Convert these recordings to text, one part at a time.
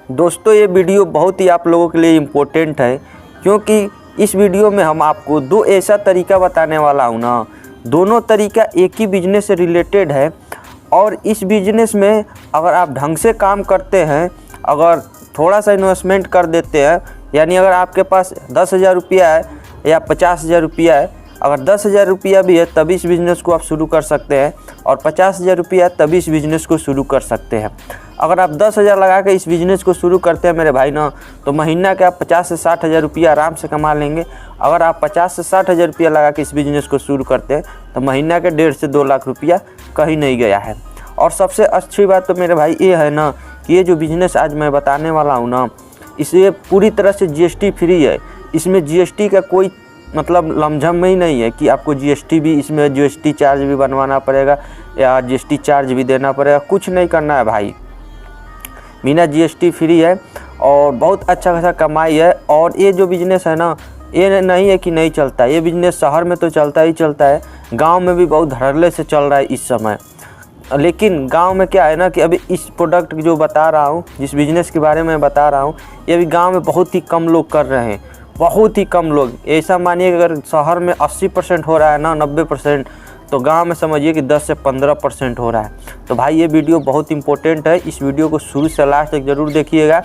दोस्तों ये वीडियो बहुत ही आप लोगों के लिए इम्पोर्टेंट है, क्योंकि इस वीडियो में हम आपको दो ऐसा तरीका बताने वाला हूँ ना, दोनों तरीका एक ही बिजनेस से रिलेटेड है। और इस बिजनेस में अगर आप ढंग से काम करते हैं, अगर थोड़ा सा इन्वेस्टमेंट कर देते हैं, यानी अगर आपके पास 10,000 रुपया है या 50,000 रुपया है, अगर 10,000 रुपया भी है तभी इस बिज़नेस को आप शुरू कर सकते हैं, और 50,000 रुपया है तभी इस बिज़नेस को शुरू कर सकते हैं। अगर आप 10,000 लगा के इस बिज़नेस को शुरू करते हैं मेरे भाई ना, तो महीना के आप 50 से 60,000 रुपया आराम से कमा लेंगे। अगर आप 50 से 60,000 रुपया लगा के इस बिज़नेस को शुरू करते हैं तो महीना के 1.5 से 2 लाख रुपया कहीं नहीं गया है। और सबसे अच्छी बात तो मेरे भाई ये है ना कि ये जो बिज़नेस आज मैं बताने वाला हूँ ना, इसे पूरी तरह से GST फ्री है। इसमें GST का कोई मतलब लमझम ही नहीं है कि आपको GST भी, इसमें GST चार्ज भी बनवाना पड़ेगा या GST चार्ज भी देना पड़ेगा, कुछ नहीं करना है भाई। बिना GST फ्री है और बहुत अच्छा खासा कमाई है। और ये जो बिज़नेस है ना, ये नहीं है कि नहीं चलता, ये बिज़नेस शहर में तो चलता ही चलता है, गांव में भी बहुत धड़ल्ले से चल रहा है इस समय। लेकिन गांव में क्या है ना कि अभी इस प्रोडक्ट जो बता रहा हूँ, जिस बिज़नेस के बारे में बता रहा हूँ, ये अभी गाँव में बहुत ही कम लोग कर रहे हैं, बहुत ही कम लोग। ऐसा मानिए कि अगर शहर में 80% हो रहा है ना, 90%, तो गांव में समझिए कि 10 से 15% हो रहा है। तो भाई ये वीडियो बहुत इंपॉर्टेंट है, इस वीडियो को शुरू से लास्ट तक ज़रूर देखिएगा।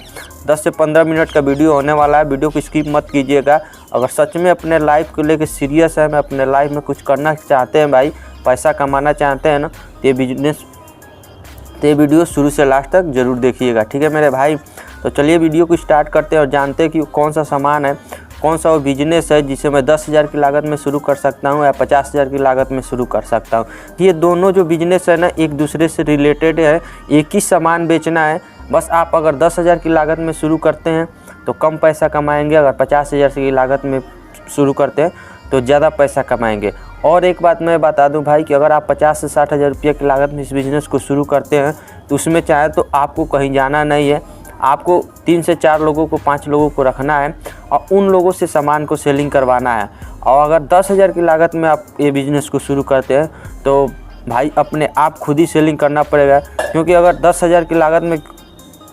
10 से 15 मिनट का वीडियो होने वाला है, वीडियो को स्किप मत कीजिएगा। अगर सच में अपने लाइफ को लेकर सीरियस है, मैं अपने लाइफ में कुछ करना चाहते हैं भाई, पैसा कमाना चाहते हैं ना, तो ये वीडियो शुरू से लास्ट तक ज़रूर देखिएगा, ठीक है मेरे भाई। तो चलिए वीडियो को स्टार्ट करते हैं और जानते हैं कि कौन सा सामान है, कौन सा वो बिजनेस है जिसे मैं 10,000 की लागत में शुरू कर सकता हूँ या 50,000 की लागत में शुरू कर सकता हूँ। ये दोनों जो बिजनेस है ना, एक दूसरे से रिलेटेड है, एक ही सामान बेचना है। बस आप अगर 10,000 की लागत में शुरू करते हैं तो कम पैसा कमाएंगे, अगर 50,000 की लागत में शुरू करते हैं तो ज़्यादा पैसा कमाएंगे। और एक बात मैं बता दूं भाई कि अगर आप 50 से 60,000 रुपये की लागत में इस बिज़नेस को शुरू करते हैं तो उसमें चाहे तो आपको कहीं जाना नहीं है, आपको 3 से 4 लोगों को, 5 लोगों को रखना है और उन लोगों से सामान को सेलिंग करवाना है। और अगर 10,000 की लागत में आप ये बिज़नेस को शुरू करते हैं तो भाई अपने आप खुद ही सेलिंग करना पड़ेगा, क्योंकि अगर 10,000 की लागत में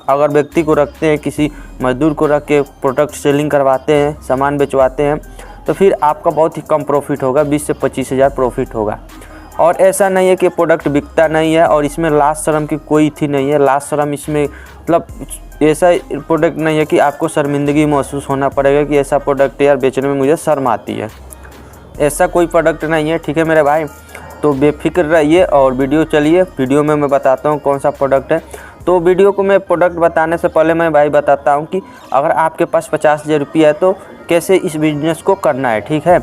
अगर व्यक्ति को रखते हैं, किसी मजदूर को रख के प्रोडक्ट सेलिंग करवाते हैं, सामान बेचवाते हैं, तो फिर आपका बहुत ही कम प्रॉफिट होगा, 20 से 25,000 प्रॉफिट होगा। और ऐसा नहीं है कि प्रोडक्ट बिकता नहीं है और इसमें लाज शर्म की कोई थी नहीं है। लाज शर्म इसमें मतलब ऐसा प्रोडक्ट नहीं है कि आपको शर्मिंदगी महसूस होना पड़ेगा कि ऐसा प्रोडक्ट यार बेचने में मुझे शर्म आती है, ऐसा कोई प्रोडक्ट नहीं है, ठीक है मेरे भाई। तो बेफिक्र रहिए और वीडियो चलिए, वीडियो में मैं बताता हूँ कौन सा प्रोडक्ट है। तो वीडियो को मैं प्रोडक्ट बताने से पहले मैं भाई बताता हूँ कि अगर आपके पास 50,000 रुपया है तो कैसे इस बिज़नेस को करना है, ठीक है।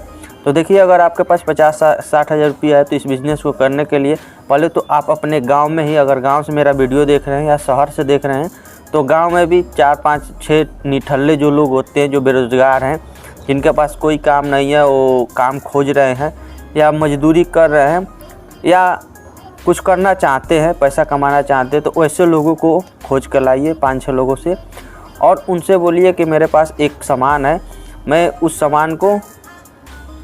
तो देखिए, अगर आपके पास 50-60,000 रुपया है तो इस बिज़नेस को करने के लिए पहले तो आप अपने गांव में ही, अगर गांव से मेरा वीडियो देख रहे हैं या शहर से देख रहे हैं, तो गांव में भी 4-5-6 निठल्ले जो लोग होते हैं, जो बेरोज़गार हैं, जिनके पास कोई काम नहीं है, वो काम खोज रहे हैं या मजदूरी कर रहे हैं या कुछ करना चाहते हैं, पैसा कमाना चाहते हैं, तो वैसे लोगों को खोज कर लाइए 5-6 लोगों से और उनसे बोलिए कि मेरे पास एक सामान है, मैं उस सामान को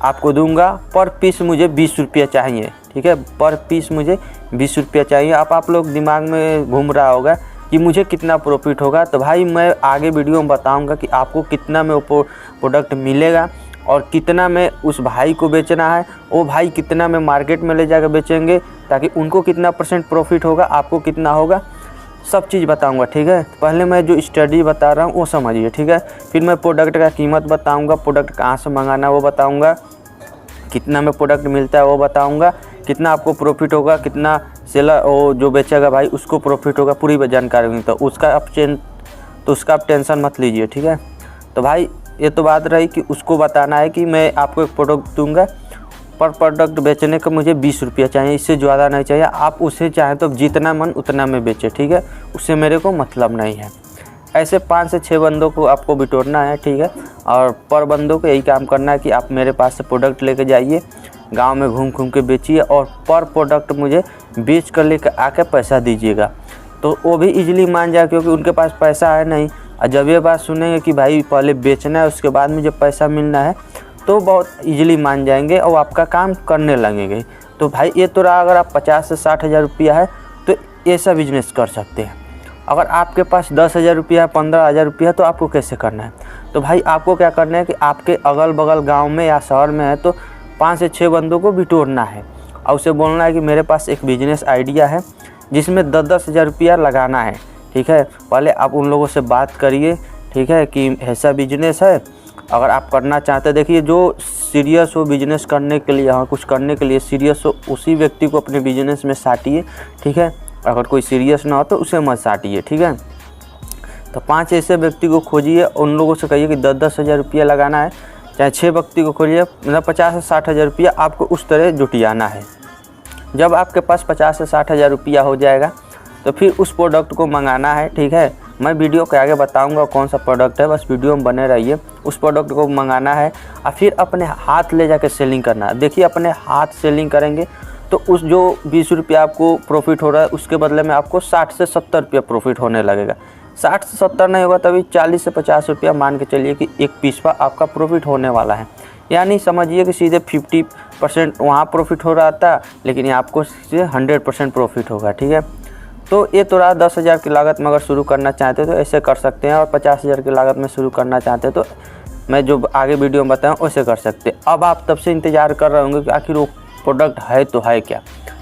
आपको दूंगा, पर पीस मुझे 20 रुपया चाहिए, ठीक है, पर पीस मुझे 20 रुपया चाहिए। आप लोग दिमाग में घूम रहा होगा कि मुझे कितना प्रॉफिट होगा, तो भाई मैं आगे वीडियो में बताऊंगा कि आपको कितना में वो प्रोडक्ट मिलेगा और कितना में उस भाई को बेचना है, वो भाई कितना में मार्केट में ले जाकर बेचेंगे, ताकि उनको कितना % प्रॉफिट होगा, आपको कितना होगा, सब चीज़ बताऊंगा, ठीक है। पहले मैं जो स्टडी बता रहा हूँ वो समझिए, ठीक है। फिर मैं प्रोडक्ट का कीमत बताऊंगा, प्रोडक्ट कहाँ से मंगाना वो बताऊंगा, कितना में प्रोडक्ट मिलता है वो बताऊंगा, कितना आपको प्रॉफिट होगा, कितना सेलर वो जो बेचेगा भाई उसको प्रॉफिट होगा, पूरी जानकारी मिलता है उसका आप टेंशन मत लीजिए, ठीक है। तो भाई ये तो बात रही कि उसको बताना है कि मैं आपको एक प्रोडक्ट दूंगा, पर प्रोडक्ट बेचने का मुझे 20 रुपया चाहिए, इससे ज़्यादा नहीं चाहिए। आप उसे चाहें तो जितना मन उतना में बेचे, ठीक है, उससे मेरे को मतलब नहीं है। ऐसे 5 से 6 बंदों को आपको बिटोरना है, ठीक है, और पर बंदों को यही काम करना है कि आप मेरे पास से प्रोडक्ट लेके जाइए, गांव में घूम घूम के बेचिए और पर प्रोडक्ट मुझे बेच कर लेकर आके पैसा दीजिएगा। तो वो भी इजीली मान जाए, क्योंकि उनके पास पैसा है नहीं, और जब ये बात सुनेंगे कि भाई पहले बेचना है उसके बाद मुझे पैसा मिलना है, तो बहुत इजीली मान जाएंगे और आपका काम करने लगेंगे। तो भाई ये तो रहा, अगर आप 50 से 60,000 रुपया है तो ऐसा बिजनेस कर सकते हैं। अगर आपके पास 10,000 रुपया 15,000 रुपया तो आपको कैसे करना है? तो भाई आपको क्या करना है कि आपके अगल बगल गांव में या शहर में है तो 5 से 6 बंदों को बिटोरना है और उसे बोलना है कि मेरे पास एक बिजनेस आइडिया है जिसमें 10,000 रुपया लगाना है। ठीक है, पहले आप उन लोगों से बात करिए, ठीक है, कि ऐसा बिजनेस है अगर आप करना चाहते हैं। देखिए जो सीरियस हो बिजनेस करने के लिए, हाँ कुछ करने के लिए सीरियस हो, उसी व्यक्ति को अपने बिजनेस में साटिए। ठीक है, अगर कोई सीरियस ना हो तो उसे मत साटिए। ठीक है, तो 5 ऐसे व्यक्ति को खोजिए, उन लोगों से कहिए कि 10,000 रुपया लगाना है, चाहे 6 व्यक्ति को खोजिए, मतलब 50 से 60,000 रुपया आपको उस तरह जुटियाना है। जब आपके पास 50 से 60,000 रुपया हो जाएगा तो फिर उस प्रोडक्ट को मंगाना है। ठीक है, मैं वीडियो के आगे बताऊंगा कौन सा प्रोडक्ट है, बस वीडियो में बने रहिए। उस प्रोडक्ट को मंगाना है और फिर अपने हाथ ले जाकर सेलिंग करना है। देखिए अपने हाथ सेलिंग करेंगे तो उस जो 20 रुपया आपको प्रॉफिट हो रहा है उसके बदले में आपको 60 से 70 रुपया प्रॉफिट होने लगेगा। 60 से 70 नहीं होगा तभी 40 से 50 रुपया मान के चलिए कि एक पीस पर आपका प्रॉफिट होने वाला है। यानी समझिए कि सीधे 50% वहाँ प्रॉफिट हो रहा था, लेकिन ये आपको सीधे 100% प्रॉफिट होगा। ठीक है, तो ये तो रहा 10,000 की लागत में अगर शुरू करना चाहते हैं तो ऐसे कर सकते हैं, और 50,000 की लागत में शुरू करना चाहते हैं तो मैं जो आगे वीडियो में बताऊँ वैसे कर सकते हैं। अब आप तब से इंतज़ार कर रहे होंगे कि आखिर वो प्रोडक्ट है तो है क्या।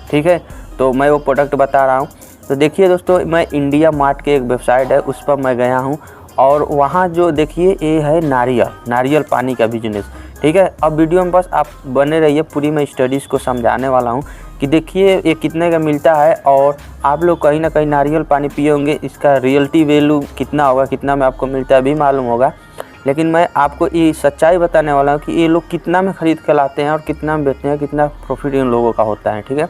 ठीक है, तो मैं वो प्रोडक्ट बता रहा हूँ। तो देखिए दोस्तों, मैं इंडिया मार्ट के एक वेबसाइट है उस पर मैं गया हूँ और वहाँ जो देखिए ये है नारियल पानी का बिजनेस। ठीक है, अब वीडियो में बस आप बने रहिए, पूरी मैं स्टडीज़ को समझाने वाला हूँ कि देखिए ये कितने का मिलता है और आप लोग कहीं ना कहीं नारियल पानी पिए होंगे, इसका रियलिटी वैल्यू कितना होगा, कितना में आपको मिलता है भी मालूम होगा। लेकिन मैं आपको ये सच्चाई बताने वाला हूँ कि ये लोग कितना में ख़रीद कर लाते हैं और कितना में बेचते हैं, कितना प्रॉफिट इन लोगों का होता है। ठीक है,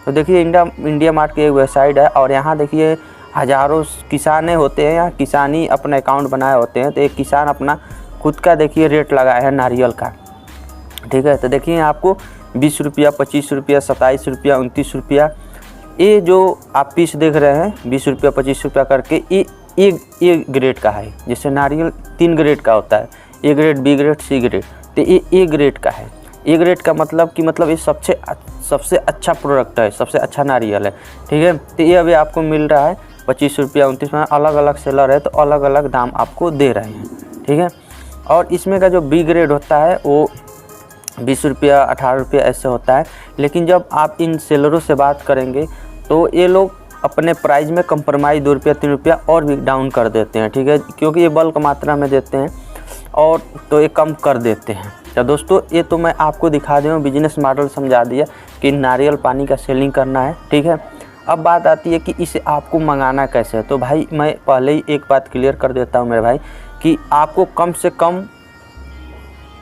तो देखिए इंडिया मार्ट की एक वेबसाइट है और यहाँ देखिए हज़ारों किसाने होते हैं, यहाँ किसानी अपने अकाउंट बनाए होते हैं। तो एक किसान अपना खुद का देखिए रेट लगाया है नारियल का। ठीक है, तो देखिए आपको 20 रुपया 25 रुपया 27 रुपया 29 रुपया ये जो आप पीस देख रहे हैं 20 रुपया 25 रुपया करके ये ग्रेड का है। जैसे नारियल 3 ग्रेड का होता है, A grade, B grade, C grade, तो ये ए ग्रेड का है। ए ग्रेड का मतलब कि ये सबसे अच्छा प्रोडक्ट है, सबसे अच्छा नारियल है। ठीक है, तो ये अभी आपको मिल रहा है 25 रुपया 29 में। अलग अलग सेलर है तो अलग अलग दाम आपको दे रहे हैं। ठीक है, और इसमें का जो बी ग्रेड होता है वो 20 रुपया 18 रुपया ऐसे होता है। लेकिन जब आप इन सेलरों से बात करेंगे तो ये लोग अपने प्राइस में कंप्रोमाइज़ 2 रुपया 3 रुपया और भी डाउन कर देते हैं। ठीक है, क्योंकि ये बल्क मात्रा में देते हैं और तो ये कम कर देते हैं। तो दोस्तों ये तो मैं आपको दिखा दूँ, बिजनेस मॉडल समझा दिया कि नारियल पानी का सेलिंग करना है। ठीक है, अब बात आती है कि इसे आपको मंगाना कैसे है। तो भाई मैं पहले ही एक बात क्लियर कर देता हूँ मेरे भाई कि आपको कम से कम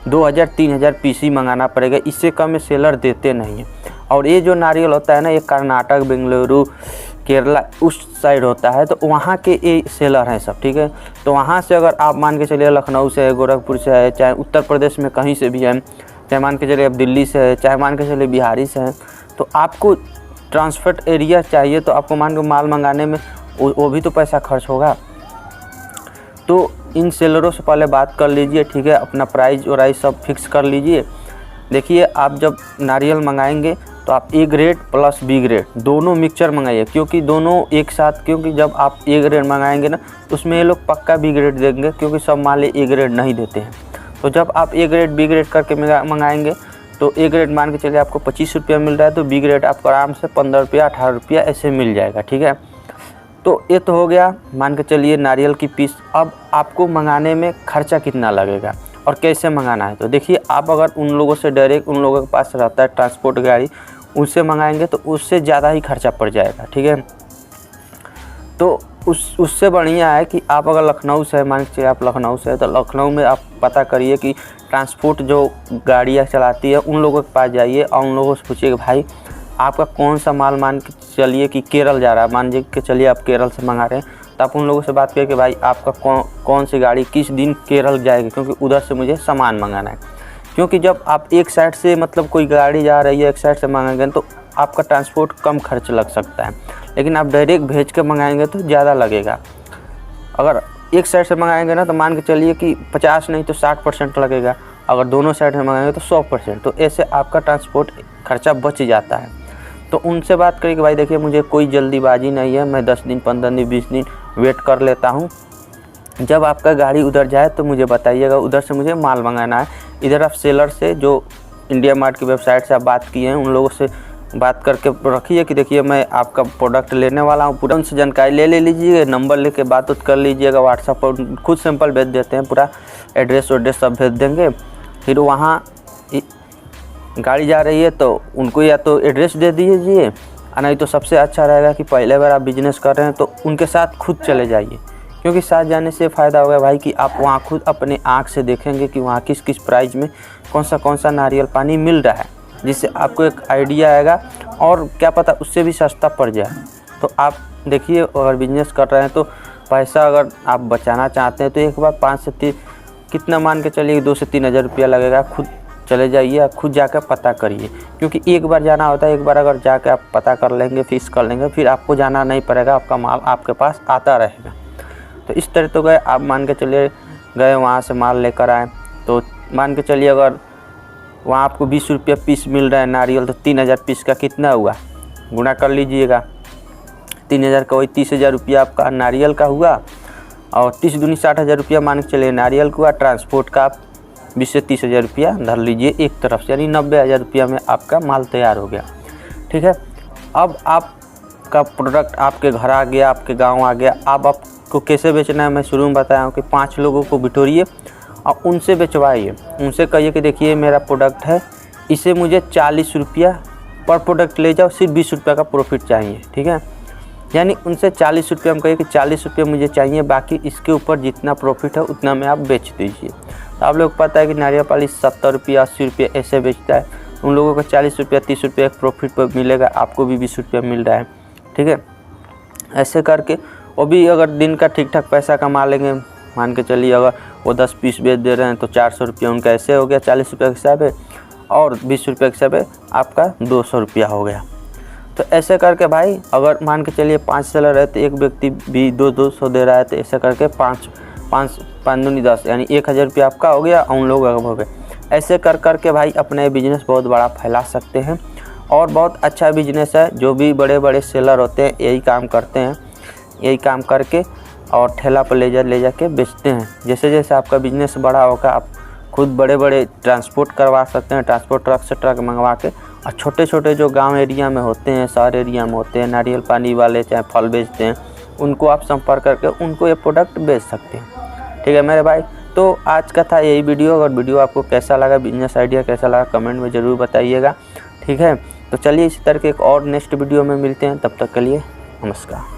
2,000-3,000 पीसी मंगाना पड़ेगा, इससे कम ये सेलर देते नहीं हैं। और ये जो नारियल होता है ना, ये कर्नाटक, बेंगलुरु, केरला उस साइड होता है, तो वहाँ के ये सेलर हैं सब। ठीक है, तो वहाँ से अगर आप मान के चलिए लखनऊ से है, गोरखपुर से है, चाहे उत्तर प्रदेश में कहीं से भी है, चाहे मान के चलिए अब दिल्ली से है, चाहे मान के चलिए बिहारी से है, तो आपको ट्रांसपोर्ट एरिया चाहिए तो आपको मान के माल मंगाने में वो भी तो पैसा खर्च होगा। तो इन सेलरों से पहले बात कर लीजिए। ठीक है, अपना प्राइस और सब फिक्स कर लीजिए। देखिए आप जब नारियल मंगाएंगे तो आप A grade plus B grade दोनों मिक्सचर मंगाइए, क्योंकि दोनों एक साथ, क्योंकि जब आप ए ग्रेड मंगाएंगे ना उसमें ये लोग पक्का बी ग्रेड देंगे, क्योंकि सब माल ए ग्रेड नहीं देते हैं। तो जब आप ए ग्रेड बी ग्रेड करके मंगाएंगे तो ए ग्रेड मान के चलिए आपको 25 रुपया मिल रहा है, तो बी ग्रेड आपको आराम से 15 रुपया 18 रुपया ऐसे मिल जाएगा। ठीक है, तो ये तो हो गया मान के चलिए नारियल की पीस। अब आपको मंगाने में खर्चा कितना लगेगा और कैसे मंगाना है, तो देखिए आप अगर उन लोगों से डायरेक्ट, उन लोगों के पास रहता है ट्रांसपोर्ट गाड़ी, उससे मंगाएंगे तो उससे ज़्यादा ही खर्चा पड़ जाएगा। ठीक है, तो उससे बढ़िया है कि आप अगर लखनऊ से मान के चलिए आप लखनऊ से है तो लखनऊ में आप पता करिए कि ट्रांसपोर्ट जो गाड़ियाँ चलाती है उन लोगों के पास जाइए और उन लोगों से पूछिए कि भाई आपका कौन सा माल, मान के चलिए कि केरल जा रहा है, मान के चलिए आप केरल से मंगा रहे हैं, तो आप उन लोगों से बात करिए कि भाई आपका कौन सी गाड़ी किस दिन केरल जाएगी, क्योंकि उधर से मुझे सामान मंगाना है। क्योंकि जब आप एक साइड से कोई गाड़ी जा रही है एक साइड से मंगाएंगे तो आपका ट्रांसपोर्ट कम खर्च लग सकता है, लेकिन आप डायरेक्ट भेज के मंगाएंगे तो ज़्यादा लगेगा। अगर एक साइड से मंगाएंगे ना तो मान के चलिए कि 50 नहीं तो 60% लगेगा, अगर दोनों साइड से मंगाएंगे तो 100%, तो ऐसे आपका ट्रांसपोर्ट खर्चा बच जाता है। तो उनसे बात करिए कि भाई देखिए मुझे कोई जल्दीबाजी नहीं है, मैं 10 दिन 15 दिन 20 दिन वेट कर लेता हूँ। जब आपका गाड़ी उधर जाए तो मुझे बताइएगा, उधर से मुझे माल मंगाना है। इधर आप सेलर से, जो इंडिया मार्ट की वेबसाइट से आप बात किए हैं, उन लोगों से बात करके रखिए कि देखिए मैं आपका प्रोडक्ट लेने वाला हूँ। पूरा उनसे जानकारी ले लीजिए, नंबर लेके बात कर लीजिएगा। व्हाट्सएप पर खुद सैंपल भेज देते हैं, पूरा एड्रेस सब भेज देंगे। फिर वहाँ गाड़ी जा रही है तो उनको या तो एड्रेस दे दीजिए, नहीं तो सबसे अच्छा रहेगा कि पहले बार आप बिजनेस कर रहे हैं तो उनके साथ खुद चले जाइए, क्योंकि साथ जाने से फ़ायदा होगा भाई कि आप वहाँ खुद अपने आँख से देखेंगे कि वहाँ किस किस प्राइस में कौन सा नारियल पानी मिल रहा है, जिससे आपको एक आइडिया आएगा और क्या पता उससे भी सस्ता पड़ जाए। तो आप देखिए, अगर बिजनेस कर रहे हैं तो पैसा अगर आप बचाना चाहते हैं तो एक बार 5 से 3 कितना मान के चलिए 2 से 3 हज़ार रुपया लगेगा, खुद चले जाइए, खुद जाकर पता करिए। क्योंकि एक बार जाना होता है, एक बार अगर जाकर आप पता कर लेंगे, फिक्स कर लेंगे, फिर आपको जाना नहीं पड़ेगा, आपका माल आपके पास आता रहेगा। तो इस तरह तो गए आप, मान के चलिए गए वहाँ से माल लेकर आए, तो मान के चलिए अगर वहाँ आपको 20 रुपया पीस मिल रहा है नारियल, तो 3000 पीस का कितना हुआ, गुणा कर लीजिएगा। 3000 का वही 30,000 रुपया आपका नारियल का हुआ, और 30 दूनी 60,000 रुपया मान के चलिए नारियल का हुआ। ट्रांसपोर्ट का आप 20 से 30,000 रुपया धर लीजिए एक तरफ से, यानी 90,000 रुपया में आपका माल तैयार हो गया। ठीक है, अब आपका प्रोडक्ट आपके घर आ गया, आपके गांव आ गया। अब आपको कैसे बेचना है, मैं शुरू में बताया हूँ कि 5 लोगों को बिठोरिए और उनसे बेचवाइए। उनसे कहिए कि देखिए मेरा प्रोडक्ट है, इसे मुझे 40 रुपया पर प्रोडक्ट ले जाओ, सिर्फ 20 रुपये का प्रॉफिट चाहिए। ठीक है, यानी उनसे 40 रुपये हम कहिए कि 40 रुपये मुझे चाहिए, बाकी इसके ऊपर जितना प्रॉफिट है उतना में आप बेच दीजिए। तो आप लोग पता है कि नारियल पानी 70 रुपया 80 रुपये ऐसे बेचता है, उन लोगों को 40 रुपया 30 रुपये एक प्रॉफिट पर मिलेगा, आपको भी 20 रुपया मिल रहा है। ठीक है, ऐसे करके वो भी अगर दिन का ठीक ठाक पैसा कमा लेंगे, मान के चलिए अगर वो 10 पीस बेच दे रहे हैं तो 400 रुपया उनका ऐसे हो गया, 40 रुपये के हिसाब है, और 20 रुपये के हिसाब है आपका 200 रुपया हो गया। तो ऐसे करके भाई अगर मान के चलिए 5 सेलर है तो एक व्यक्ति भी 200 दे रहा है, तो ऐसे करके 5 दूनी 10, यानी 1000 रुपया आपका हो गया, उन लोग हो गए। ऐसे कर के भाई अपने बिजनेस बहुत बड़ा फैला सकते हैं, और बहुत अच्छा बिजनेस है। जो भी बड़े बड़े सेलर होते हैं यही काम करते हैं, यही काम करके और ठेला पर ले जा के बेचते हैं। जैसे जैसे आपका बिजनेस बड़ा होगा, आप खुद बड़े बड़े ट्रांसपोर्ट करवा सकते हैं, ट्रांसपोर्ट ट्रक से ट्रक मंगवा के। और छोटे छोटे जो गांव एरिया में होते हैं, शहर एरिया में होते हैं, नारियल पानी वाले चाहे फल बेचते हैं, उनको आप संपर्क करके उनको ये प्रोडक्ट बेच सकते हैं। ठीक है मेरे भाई, तो आज का था यही वीडियो। अगर वीडियो आपको कैसा लगा, बिजनेस आइडिया कैसा लगा, कमेंट में ज़रूर बताइएगा। ठीक है, तो चलिए इसी तरह के एक और नेक्स्ट वीडियो में मिलते हैं, तब तक के लिए नमस्कार।